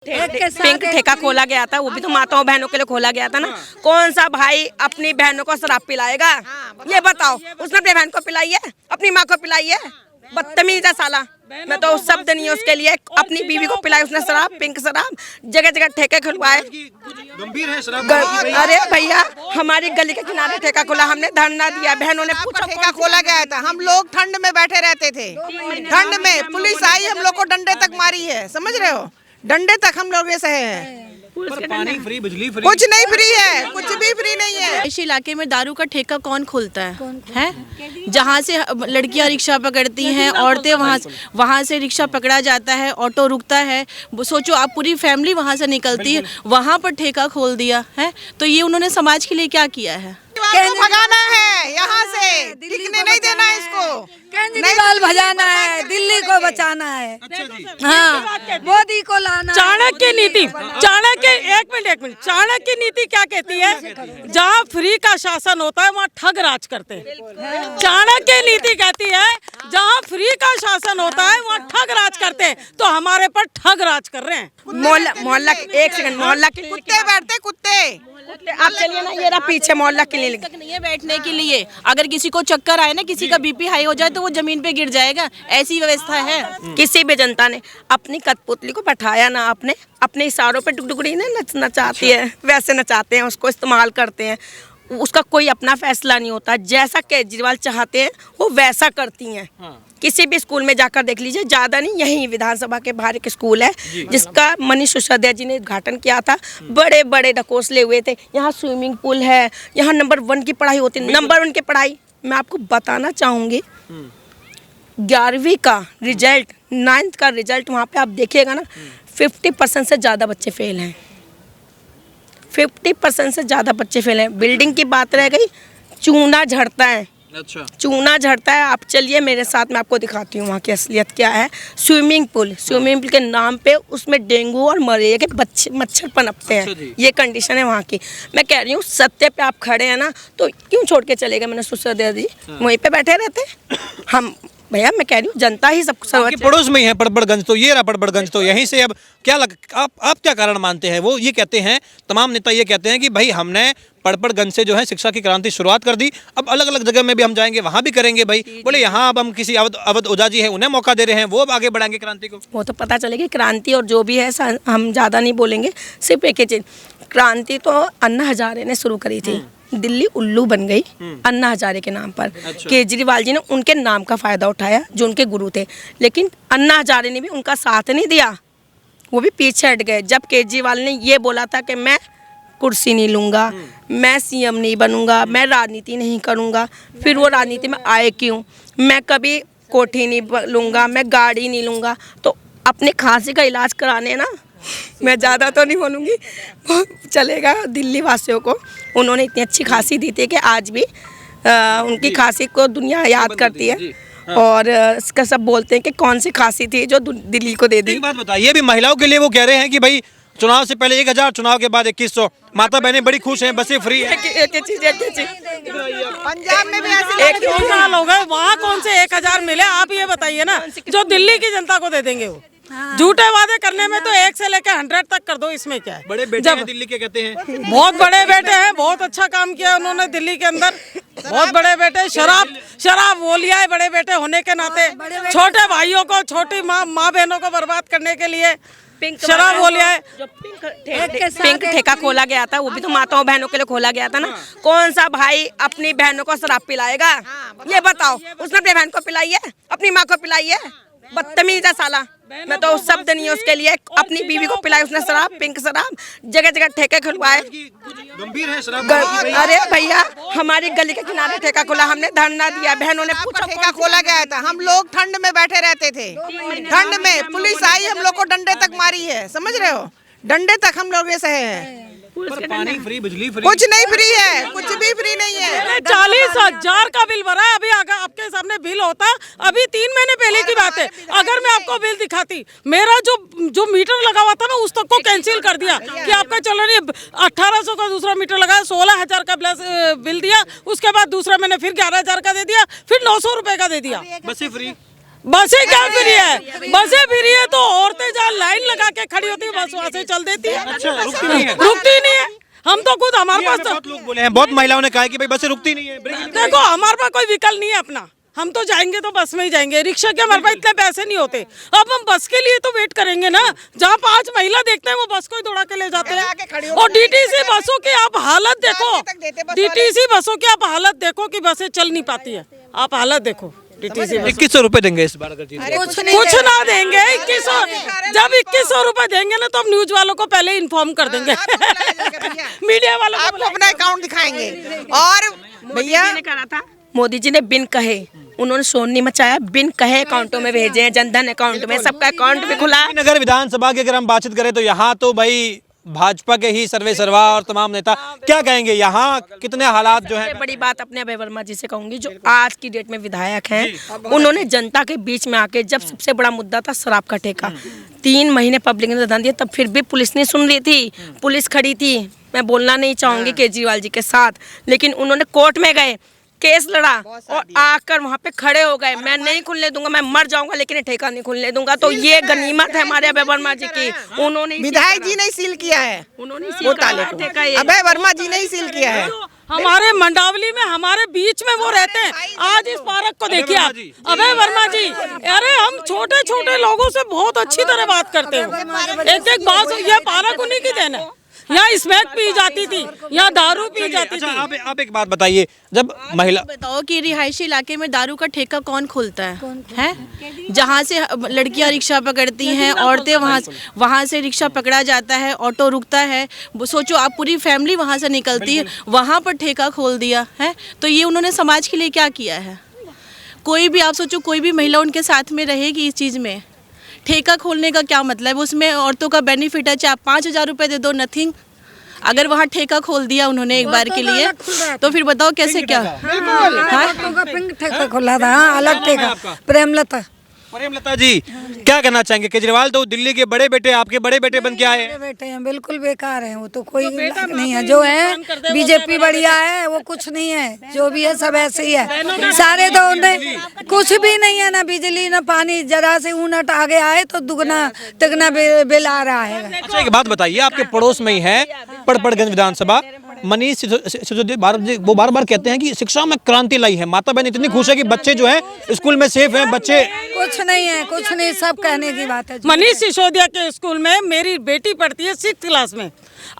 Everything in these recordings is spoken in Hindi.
पिंक ठेका खोला गया था, वो भी तो माताओं बहनों के लिए खोला गया था ना। कौन सा भाई अपनी बहनों को शराब पिलाएगा? ये बताओ। उसने अपनी बहन को पिलाई है, अपनी माँ को पिलाई है? बदतमीज है साला। मैं तो शब्द नहीं है उसके लिए। अपनी बीवी को पिलाई उसने शराब, पिंक शराब, जगह जगह ठेके खुलवाए। गंभीर है शराब। अरे भैया, हमारी गली के किनारे ठेका खोला, हमने धरना दिया, बहनों ने पूछा ठेका खोला गया था। हम लोग ठंड में बैठे रहते थे, ठंड में पुलिस आई, हम लोग को डंडे तक मारी है, समझ रहे हो? डंडे तक हम लोग सहे हैं। पर पानी फ्री, बिजली फ्री, कुछ नहीं फ्री है, कुछ भी फ्री नहीं है। इस इलाके में दारू का ठेका कौन खोलता है? जहाँ से लड़कियाँ रिक्शा पकड़ती हैं, औरतें वहाँ से रिक्शा पकड़ा जाता है, ऑटो रुकता है, सोचो आप, पूरी फैमिली वहाँ से निकलती है, वहाँ पर ठेका खोल दिया है। तो ये उन्होंने समाज के लिए क्या किया है? भगाना है यहाँ से, टिकने नहीं देना है इसको, केजरीवाल भजाना है, दिल्ली को बचाना है। हाँ, मोदी को लाना। चाणक्य नीति, एक मिनट, चाणक्य नीति क्या कहती है? जहाँ फ्री का शासन होता है वहाँ ठग राज करते हैं। चाणक्य नीति कहती है जहाँ फ्री का शासन होता है वहाँ ठग राज करते हैं। तो हमारे पर ठग राज कर रहे हैं। मोहल्ला, एक सेकंड, मोहल्ला के कुत्ते बैठते, कुत्ते। आप चलिए ना, ये रहा पीछे मोहल्ला क्लिनिक। नहीं है बैठने के लिए। अगर किसी को चक्कर आए ना, किसी का बीपी हाई हो जाए तो वो जमीन पे गिर जाएगा, ऐसी व्यवस्था है। किसी भी जनता ने अपनी कठपुतली को बैठाया ना, अपने इशारों पे टुकड़ी ने नचाती है, वैसे नचाते हैं, उसको इस्तेमाल करते हैं। उसका कोई अपना फैसला नहीं होता। जैसा केजरीवाल चाहते हैं वो वैसा करती हैं। किसी भी स्कूल में जाकर देख लीजिए, ज़्यादा नहीं, यहीं विधानसभा के बाहर एक स्कूल है जिसका मनीष सिसोदिया जी ने उद्घाटन किया था। बड़े बड़े ढकोसले हुए थे। यहाँ स्विमिंग पूल है, यहाँ नंबर 1 की पढ़ाई होती है। नंबर 1 की पढ़ाई मैं आपको बताना चाहूँगी, 11वीं का रिजल्ट, 9th का रिजल्ट, वहाँ पे आप देखिएगा ना, 50% से ज़्यादा बच्चे फेल हैं। 50% से ज़्यादा बच्चे फेल हैं। बिल्डिंग की बात रह गई, चूना झड़ता है। अच्छा, चूना झड़ता है। आप चलिए मेरे साथ, मैं आपको दिखाती हूँ वहाँ की असलियत क्या है। स्विमिंग पूल के नाम पे उसमें डेंगू और मलेरिया के मच्छर पनपते हैं। ये कंडीशन है वहाँ की। मैं कह रही हूँ, सत्य पे आप खड़े हैं ना, तो क्यों छोड़ के चले गए? मैंने सिसोदिया जी वहीं पे बैठे रहते हम। भैया मैं कह रही हूँ, जनता ही सब पड़ोस में ही है पड़बड़गंज, तो ये रहा पड़बड़गंज, तो यहीं से अब क्या आप क्या कारण मानते हैं? वो ये कहते हैं, तमाम नेता ये कहते हैं कि भाई हमने पड़बड़गंज से जो है शिक्षा की क्रांति शुरुआत कर दी, अब अलग अलग जगह में भी हम जाएंगे, वहाँ भी करेंगे। भाई बोले यहाँ अब हम किसी अवध ओझा जी है, उन्हें मौका दे रहे हैं, वो अब आगे बढ़ाएंगे क्रांति को। वो तो पता चलेगी क्रांति, और जो भी है हम ज़्यादा नहीं बोलेंगे। सिर्फ एक ही चीज़, क्रांति तो अन्ना हजारे ने शुरू करी थी। दिल्ली उल्लू बन गई अन्ना हजारे के नाम पर। केजरीवाल जी ने उनके नाम का फ़ायदा उठाया, जो उनके गुरु थे, लेकिन अन्ना हजारे ने भी उनका साथ नहीं दिया, वो भी पीछे हट गए। जब केजरीवाल ने ये बोला था कि मैं कुर्सी नहीं लूँगा, मैं सीएम नहीं बनूँगा, मैं राजनीति नहीं करूँगा, फिर वो राजनीति में आए क्यों? मैं कभी कोठी नहीं लूँगा, मैं गाड़ी नहीं लूँगा। तो अपने खांसी का इलाज कराने ना, मैं ज़्यादा तो नहीं बोलूँगी, चलेगा दिल्ली वासियों को। उन्होंने इतनी अच्छी खांसी दी थी कि आज भी उनकी खांसी को दुनिया याद करती है। और इसका सब बोलते हैं कि कौन सी खांसी थी जो दिल्ली को दे दी। एक बात बताइए, भी महिलाओं के लिए वो कह रहे हैं कि भाई चुनाव से पहले 1000, चुनाव के बाद 2100, माता बहनें बड़ी खुश हैं, बसें फ्री है। एक चीज पंजाब में भी ऐसे एक 2 साल हो गए, वहाँ कौन से 1000 मिले? आप ये बताइए ना, जो दिल्ली की जनता को दे देंगे वो। झूठे वादे करने में तो 1 से लेकर 100 तक कर दो, इसमें क्या है? बड़े बेटे हैं दिल्ली के, कहते हैं बहुत बड़े बेटे हैं, बहुत अच्छा काम किया उन्होंने दिल्ली के अंदर। बहुत बड़े बेटे, शराब वो लिया है बड़े बेटे होने के नाते। छोटे भाइयों को, छोटी माँ बहनों को बर्बाद करने के लिए शराब वो लिया है। जो पिंक ठेका खोला गया था, वो भी तो माताओं बहनों के लिए खोला गया था ना। कौन सा भाई अपनी बहनों को शराब पिलाएगा? ये बताओ। उसने अपनी बहन को पिलाई है, अपनी माँ को पिलाई है? बदतमीज है साला। मैं तो शब्द नहीं है उसके लिए। अपनी बीवी को पिलाई उसने शराब, पिंक शराब, जगह जगह ठेके खुलवाए। गंभीर है शराब। अरे भैया, हमारी गली के किनारे ठेका खोला, हमने धरना दिया, बहनों ने पूछा। ठेका खोला गया था। हम लोग ठंड में बैठे रहते थे, ठंड में पुलिस आई, हम लोग को डंडे तक मारी है, समझ रहे हो? डंडे तक हम लोग सहे हैं। पर पानी फ्री, बिजली फ्री, कुछ नहीं फ्री है, कुछ भी फ्री नहीं है। 40,000 का बिल भरा है। अभी आपके सामने बिल होता, अभी 3 महीने पहले की बात है। अगर मैं आपको बिल दिखाती, मेरा जो मीटर लगा हुआ था ना, उस तक को कैंसिल कर दिया कि आपका चल रही है। 1800 का दूसरा मीटर लगाया, 16,000 का बिल दिया, उसके बाद दूसरा मैंने फिर 11,000 का दे दिया, फिर 900 रुपए का दे दिया। बसें फ्री। बसें क्या फ्री है? बसें फ्री है तो औरतें जहाँ लाइन लगा के खड़ी होती है बस वहाँ से चल देती है। रुकती नहीं है। रुकती नहीं है। हम तो खुद हमारे पास तो बहुत लोग बोले हैं, बहुत महिलाओं ने कहा है कि भाई बसें रुकती नहीं है। देखो हमारे पास कोई विकल्प नहीं है अपना, हम तो जाएंगे तो बस में ही जाएंगे। रिक्शा के हमारे पास इतने पैसे नहीं होते, अब हम बस के लिए तो वेट करेंगे ना। जहाँ 5 महिला देखते हैं वो बस को ही दौड़ा के ले जाते हैं। और डीटीसी बसों की आप हालत देखो, डीटीसी बसों की आप हालत देखो कि बसें चल नहीं पाती है। आप हालत देखो डीटीसी। 2100 रुपए देंगे इस बार अगर जीत गए। कुछ ना देंगे 2100। जब 2100 रुपए देंगे ना तो हम न्यूज वालों को पहले इन्फॉर्म कर देंगे, मीडिया वालों को आपको अपना अकाउंट दिखाएंगे। और भैया करा था, मोदी जी ने बिन कहे, उन्होंने शोर नहीं मचाया, बिन कहे अकाउंटों में भेजे हैं, जनधन अकाउंट में, सबका अकाउंट भी खुला है। नगर विधानसभा की अगर हम बातचीत करें तो यहाँ तो भाई भाजपा के ही सर्वे सर्वा और तमाम नेता, क्या कहेंगे यहाँ कितने हालात जो है? सबसे बड़ी बात अपने अभय वर्मा जी से कहूंगी, जो आज की डेट में विधायक हैं, उन्होंने जनता के बीच में आके, जब सबसे बड़ा मुद्दा था शराब का ठेका, 3 महीने पब्लिक ने धन दिया, तब फिर भी पुलिस नहीं सुन रही थी, पुलिस खड़ी थी। मैं बोलना नहीं चाहूंगी केजरीवाल जी के साथ, लेकिन उन्होंने कोर्ट में गए, केस लड़ा और आकर वहाँ पे खड़े हो गए, मैं नहीं खुलने दूंगा, मैं मर जाऊंगा लेकिन ये ठेका नहीं खुलने दूंगा। तो ये गनीमत है हमारे अभय वर्मा जी की, उन्होंने विधायक जी ने सील किया है, उन्होंने वो ताले को अभय वर्मा जी ने ही सील किया है। हमारे मंडावली में हमारे बीच में वो रहते हैं। आज इस पार्क को देखिए आप, अभय वर्मा जी, अरे हम छोटे छोटे लोगों से बहुत अच्छी तरह बात करते हैं। एक एक बात, ये पार्क उन्हीं की देन है। यहाँ स्मैक पी जाती थी, यहाँ दारू पी जाती थी। आप एक बात बताइए, जब महिला बताओ कि रिहायशी इलाके में दारू का ठेका कौन खोलता है? जहाँ से लड़कियां रिक्शा पकड़ती हैं, औरतें वहाँ से रिक्शा पकड़ा जाता है, ऑटो रुकता है, सोचो आप पूरी फैमिली वहाँ से निकलती है, वहाँ पर ठेका खोल दिया है। तो ये उन्होंने समाज के लिए क्या किया है? कोई भी आप सोचो, कोई भी महिला उनके साथ में रहेगी इस चीज़ में? ठेका खोलने का क्या मतलब? उसमें औरतों का बेनिफिट है, चाहे 5000 रुपये दे दो, नथिंग। अगर वहाँ ठेका खोल दिया उन्होंने एक बार के लिए, तो फिर बताओ कैसे क्या? पिंक ठेका खोला था, अलग ठेका। प्रेमलता जी क्या कहना चाहेंगे? केजरीवाल तो दिल्ली के बड़े बेटे, आपके बड़े बेटे बन के आए हैं। बेटे हैं, बिल्कुल बेकार हैं, वो तो कोई नहीं है। जो है बीजेपी बढ़िया है, वो कुछ नहीं है, जो भी है सब ऐसे ही है। सारे तो उन्हें कुछ भी नहीं है, ना बिजली ना पानी, जरा से ऊनट आगे आए तो दुगना तिगना बिल आ रहा है। अच्छा एक बात बताइए, आपके पड़ोस में ही है पड़पड़गंज विधानसभा, मनीष सिसोदिया वो बार बार कहते हैं कि शिक्षा में क्रांति लाई है। माता बहन इतनी खुश है कि बच्चे जो है स्कूल में सेफ हैं, बच्चे कुछ नहीं है, कुछ नहीं, सब कहने की बात है। मनीष सिसोदिया के स्कूल में मेरी बेटी पढ़ती है 6th क्लास में।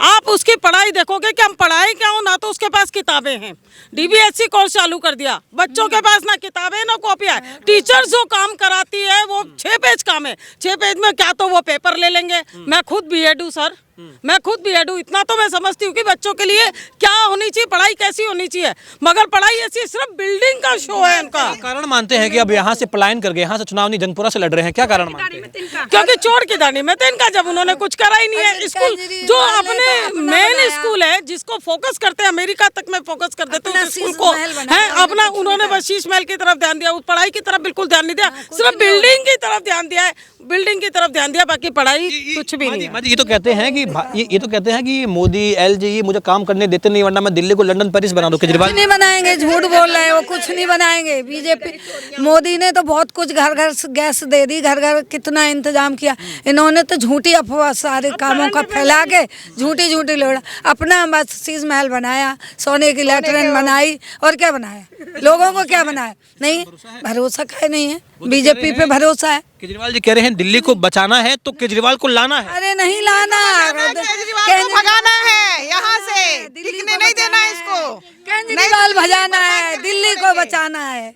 आप उसकी पढ़ाई देखोगे कि हम पढ़ाई क्या हो, ना तो उसके पास किताबें हैं। DBSC कोर्स चालू कर दिया, बच्चों के पास ना किताबें ना कॉपियां है। टीचर्स जो काम कराती है वो 6 पेज काम है, 6 पेज में क्या तो वो पेपर ले लेंगे। मैं खुद B.Ed हूँ सर, मैं खुद B.Ed हूँ, इतना तो मैं समझती हूँ कि बच्चों के लिए क्या होनी चाहिए, पढ़ाई कैसी होनी चाहिए। मगर पढ़ाई ऐसी सिर्फ बिल्डिंग का शो है इनका। कारण मानते हैं कि अब यहाँ से पलायन करके यहाँ से चुनाव नहीं जंगपुरा से लड़ रहे हैं, क्या कारण मानते हैं? क्योंकि चोर की दानी में तो इनका, जब उन्होंने कुछ करा ही नहीं है। स्कूल जो अपने मेन स्कूल है जिसको फोकस करते हैं, अमेरिका तक में फोकस कर देते हैं स्कूल को, है अपना, उन्होंने बस शीश महल की तरफ ध्यान दिया, पढ़ाई की तरफ बिल्कुल ध्यान नहीं दिया, सिर्फ बिल्डिंग की तरफ ध्यान दिया है, बिल्डिंग की तरफ ध्यान दिया, बाकी पढ़ाई कुछ भी नहीं है। ये तो कहते हैं कि ये तो कहते हैं कि मोदी LG ये मुझे काम करने देते नहीं, वरना मैं दिल्ली को लंदन पेरिस बना दूं। केजरीवाल नहीं बनाएंगे, झूठ बोल रहे हैं, वो कुछ नहीं बनाएंगे। बीजेपी मोदी ने तो बहुत कुछ, घर घर गैस दे दी, घर घर कितना इंतजाम किया। इन्होंने तो झूठी अफवाह सारे कामों का फैला के झूठी लोड़ा अपना बस शीश महल बनाया, सोने की लैट्रिन बनाई, और क्या बनाया? लोगों को क्या बनाया? नहीं, भरोसा का नहीं है, बीजेपी पे भरोसा है। केजरीवाल जी कह रहे हैं दिल्ली को बचाना है तो केजरीवाल को लाना है। अरे नहीं लाना, केजरीवाल को भगाना है यहाँ से, टिकने नहीं देना है इसको। केजरीवाल भगाना है, दिल्ली को बचाना है।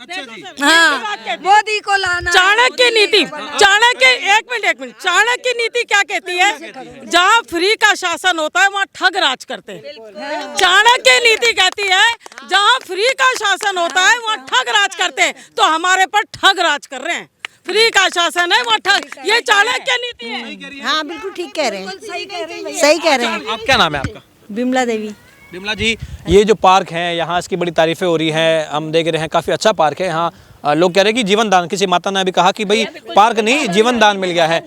हाँ, मोदी को लाना। चाणक्य नीति, चाणक्य, एक मिनट, चाणक्य नीति क्या कहती है? जहाँ फ्री का शासन होता है वहाँ ठग राज करते हैं। चाणक्य नीति कहती है जहाँ फ्री का शासन होता है वहाँ ठग राज करते हैं, तो हमारे पर ठग राज कर रहे हैं। फ्री का शासन है वहाँ ठग, ये चाणक्य नीति है। हाँ बिल्कुल ठीक कह रहे हैं, सही कह रहे हैं। आप क्या नाम है आपका? बिमला देवी। बिमला जी, ये जो पार्क है यहाँ इसकी बड़ी तारीफें हो रही हैं, हम देख रहे हैं काफ़ी अच्छा पार्क है यहाँ। लोग कह रहे हैं कि जीवन दान, किसी माता ने अभी कहा कि भाई पार्क नहीं जीवन दान मिल गया है।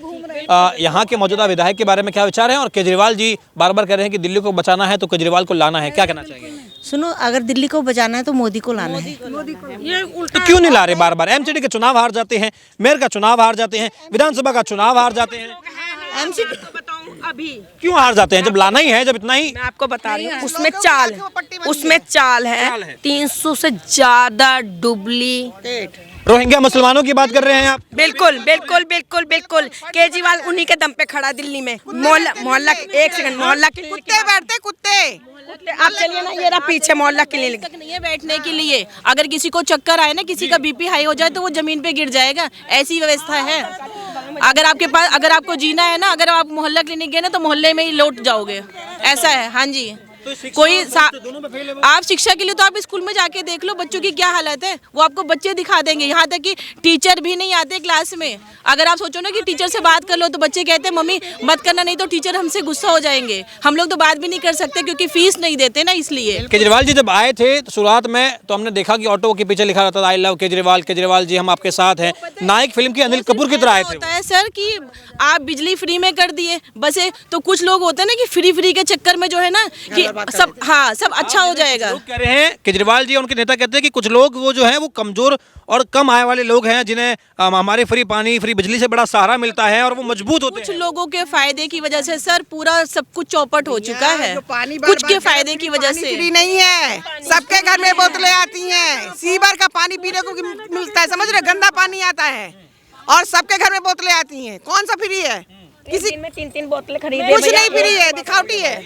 यहाँ के मौजूदा विधायक के बारे में क्या विचार है? और केजरीवाल जी बार बार कह रहे हैं कि दिल्ली को बचाना है तो केजरीवाल को लाना है, क्या कहना चाहिए? सुनो, अगर दिल्ली को बचाना है तो मोदी को लाना है। ये तो क्यों नहीं ला रहे बार बार? एमसीडी के चुनाव हार जाते हैं, मेयर का चुनाव हार जाते हैं, विधानसभा का चुनाव हार जाते हैं, एमसीडी अभी क्यों हार जाते हैं? जब लाना ही है, जब इतना ही। मैं आपको बता रही हूँ, उसमें चाल है 300 से ज्यादा डुप्लीकेट। रोहिंग्या मुसलमानों की बात कर रहे हैं आप? बिल्कुल बिल्कुल बिल्कुल बिल्कुल। केजरीवाल उन्हीं के दम पे खड़ा दिल्ली में। मोहल्ला एक सेकंड, मोहल्ला क्लिनिक कुत्ते बैठते कुत्ते। आप चलिए ना, ये रहा पीछे मोहल्ला क्लिनिक। तक नहीं है बैठने के लिए। अगर किसी को चक्कर आए ना, किसी का बीपी हाई हो जाए तो वो जमीन पे गिर जाएगा, ऐसी व्यवस्था है। अगर आपके पास, अगर आपको जीना है ना, अगर आप मोहल्ला क्लिनिक गए ना तो मोहल्ले में ही लौट जाओगे, ऐसा है। हाँ जी, कोई आप शिक्षा के लिए तो आप स्कूल में जाके देख लो बच्चों की क्या हालत है, वो आपको बच्चे दिखा देंगे। यहाँ तक कि टीचर भी नहीं आते क्लास में। अगर आप सोचो ना कि टीचर से बात कर लो तो बच्चे कहते हैं मम्मी मत करना, नहीं तो टीचर हमसे गुस्सा हो जाएंगे। हम लोग तो बात भी नहीं कर सकते क्योंकि फीस नहीं देते ना, इसलिए। केजरीवाल जी जब आए थे तो शुरुआत में तो हमने देखा कि ऑटो के पीछे लिखा रहता था आई लव केजरीवाल, केजरीवाल जी हम आपके साथ हैं। नायक फिल्म के अनिल कपूर की तरह आए थे। होता है सर कि आप बिजली फ्री में कर दिए बसे, तो कुछ लोग होते हैं ना कि फ्री के चक्कर में जो है ना कि सब, हाँ सब अच्छा हो जाएगा। लोग कह रहे हैं, केजरीवाल जी उनके नेता कहते हैं कि कुछ लोग वो जो है वो कमजोर और कम आय वाले लोग हैं जिन्हें हमारे फ्री पानी फ्री बिजली से बड़ा सहारा मिलता है और वो मजबूत होते कुछ हैं। लोगों के फायदे की वजह से सर पूरा सब कुछ चौपट हो चुका है। जो पानी कुछ के फायदे की वजह से फ्री नहीं है, सबके घर में बोतलें आती हैं, सीवर का पानी पीने को मिलता है, समझ रहे, गंदा पानी आता है और सबके घर में बोतलें आती हैं। कौन सा फ्री है? किसी में 3-3 बोतलें खरीदे, कुछ नहीं फ्री है, दिखावटी है।